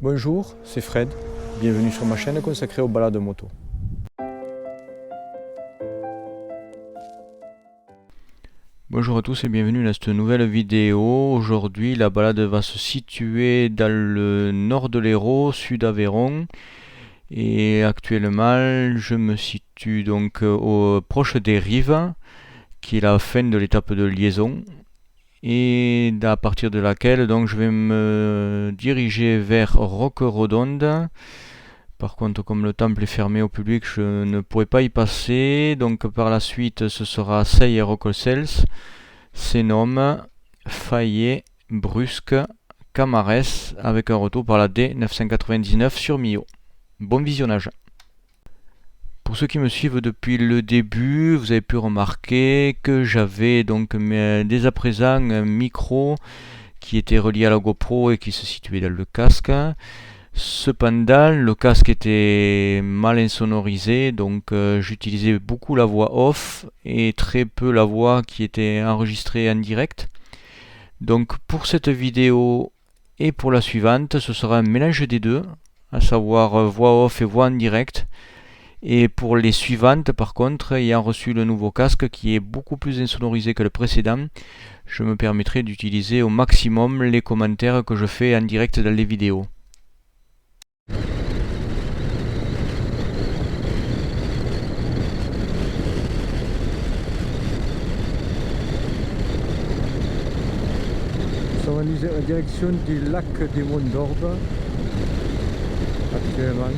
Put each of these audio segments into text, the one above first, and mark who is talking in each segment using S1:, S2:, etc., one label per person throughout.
S1: Bonjour, c'est Fred. Bienvenue sur ma chaîne consacrée aux balades moto. Bonjour à tous et bienvenue dans cette nouvelle vidéo. Aujourd'hui, la balade va se situer dans le nord de l'Hérault, sud Aveyron. Et actuellement, je me situe donc proche des Rives, qui est la fin de l'étape de liaison. Et à partir de laquelle donc je vais me diriger vers Roqueredonde. Par contre, comme le temple est fermé au public, je ne pourrai pas y passer. Donc par la suite, ce sera Seille et Roquecels, Sénom, Fayet, Brusque, Camarès, avec un retour par la D999 sur Millau. Bon visionnage. Pour ceux qui me suivent depuis le début, vous avez pu remarquer que j'avais donc dès à présent un micro qui était relié à la GoPro et qui se situait dans le casque. Cependant, le casque était mal insonorisé, donc j'utilisais beaucoup la voix off et très peu la voix qui était enregistrée en direct. Donc pour cette vidéo et pour la suivante, ce sera un mélange des deux, à savoir voix off et voix en direct. Et pour les suivantes, par contre, ayant reçu le nouveau casque qui est beaucoup plus insonorisé que le précédent, je me permettrai d'utiliser au maximum les commentaires que je fais en direct dans les vidéos. Nous sommes en direction du lac des Monts d'Orbe actuellement.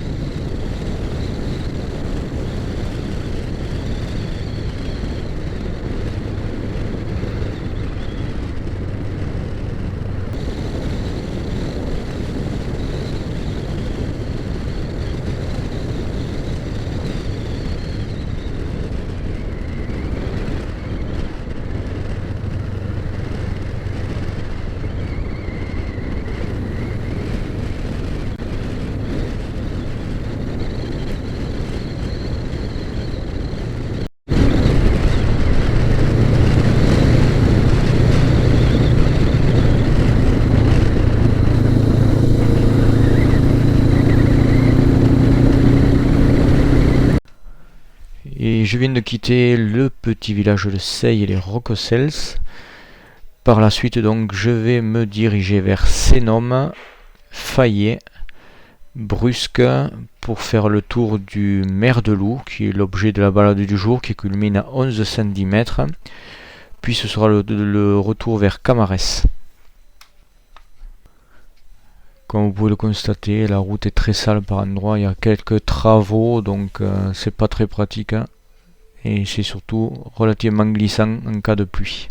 S1: Et je viens de quitter le petit village de Seille et les Roquecels. Par la suite, donc, je vais me diriger vers Sénom, Fayet, Brusque, pour faire le tour du Mer de Loup, qui est l'objet de la balade du jour, qui culmine à 11 cm. Puis ce sera le retour vers Camarès. Comme vous pouvez le constater, la route est très sale par endroits, il y a quelques travaux, donc c'est pas très pratique, hein. Et c'est surtout relativement glissant en cas de pluie.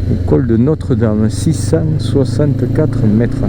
S1: Le col de Notre-Dame, 664 mètres.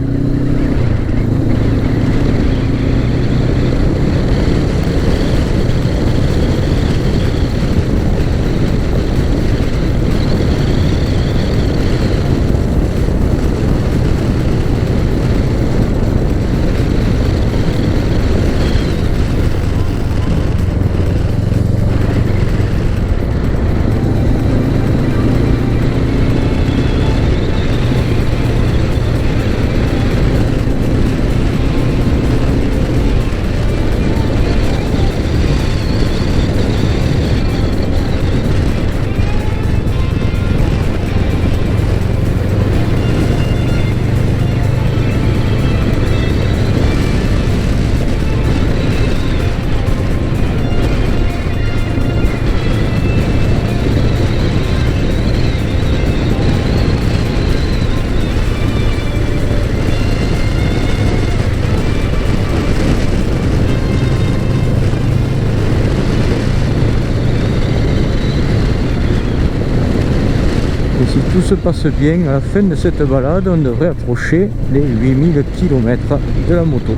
S1: Et si tout se passe bien, à la fin de cette balade, on devrait approcher les 8000 km de la moto.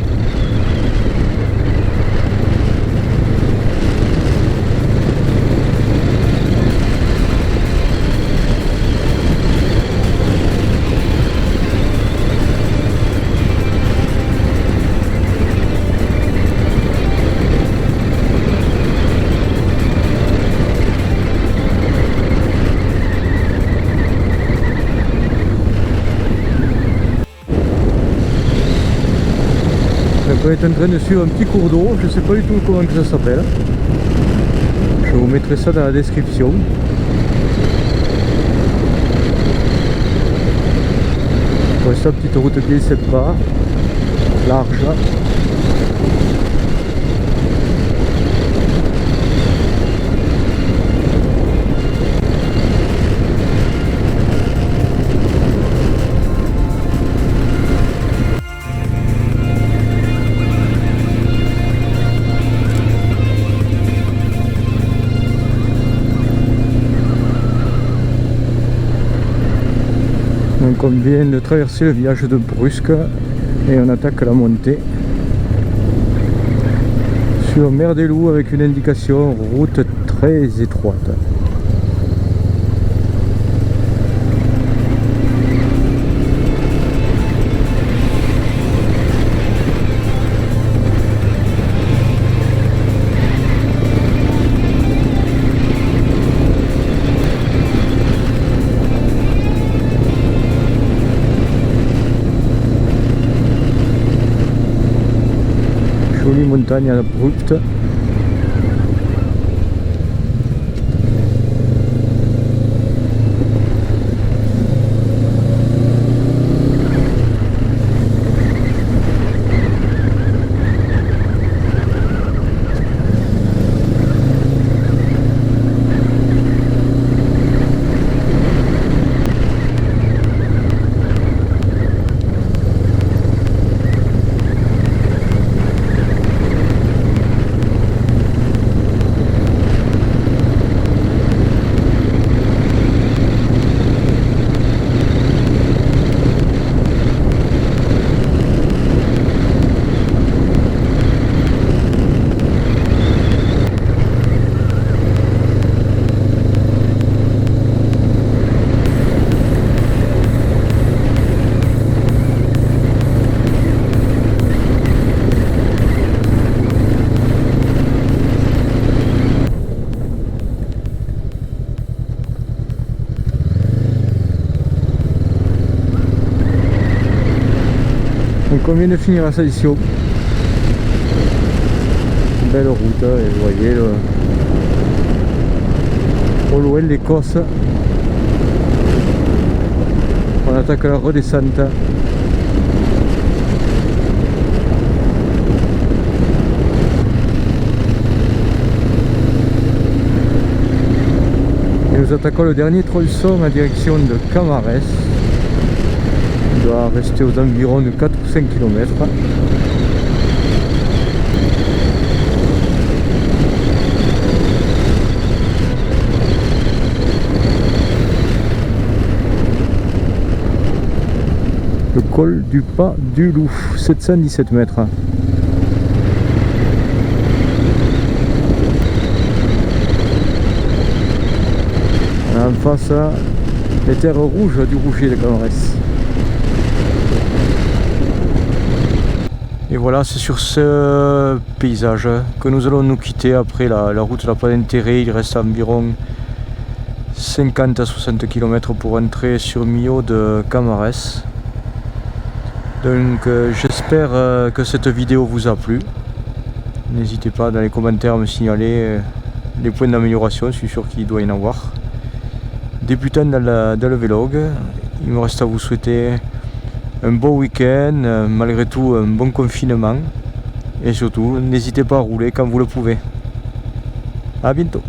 S1: On est en train de suivre un petit cours d'eau, je sais pas du tout comment que ça s'appelle. Je vous mettrai ça dans la description. Pour ça, petite route qui est sympa, large. Donc on vient de traverser le village de Brusque et on attaque la montée sur Mer des Loups avec une indication route très étroite. Jolie montagne abrupte. Donc on vient de finir la station. Belle route, et vous voyez au loin l'Écosse. On attaque la redescente. Et nous attaquons le dernier tronçon en direction de Camarès. Il doit rester aux environs de 4 ou 5 km. Le col du Pas du Loup, 717 mètres. En face, les terres rouges du Rouget de Camarès. Et voilà, c'est sur ce paysage que nous allons nous quitter. Après la route n'a pas d'intérêt, il reste environ 50 à 60 km pour entrer sur Millau de Camarès. Donc j'espère que cette vidéo vous a plu. N'hésitez pas dans les commentaires à me signaler les points d'amélioration, je suis sûr qu'il doit y en avoir. Débutant dans le vlog, il me reste à vous souhaiter un bon week-end, malgré tout un bon confinement. Et surtout, n'hésitez pas à rouler quand vous le pouvez. A bientôt.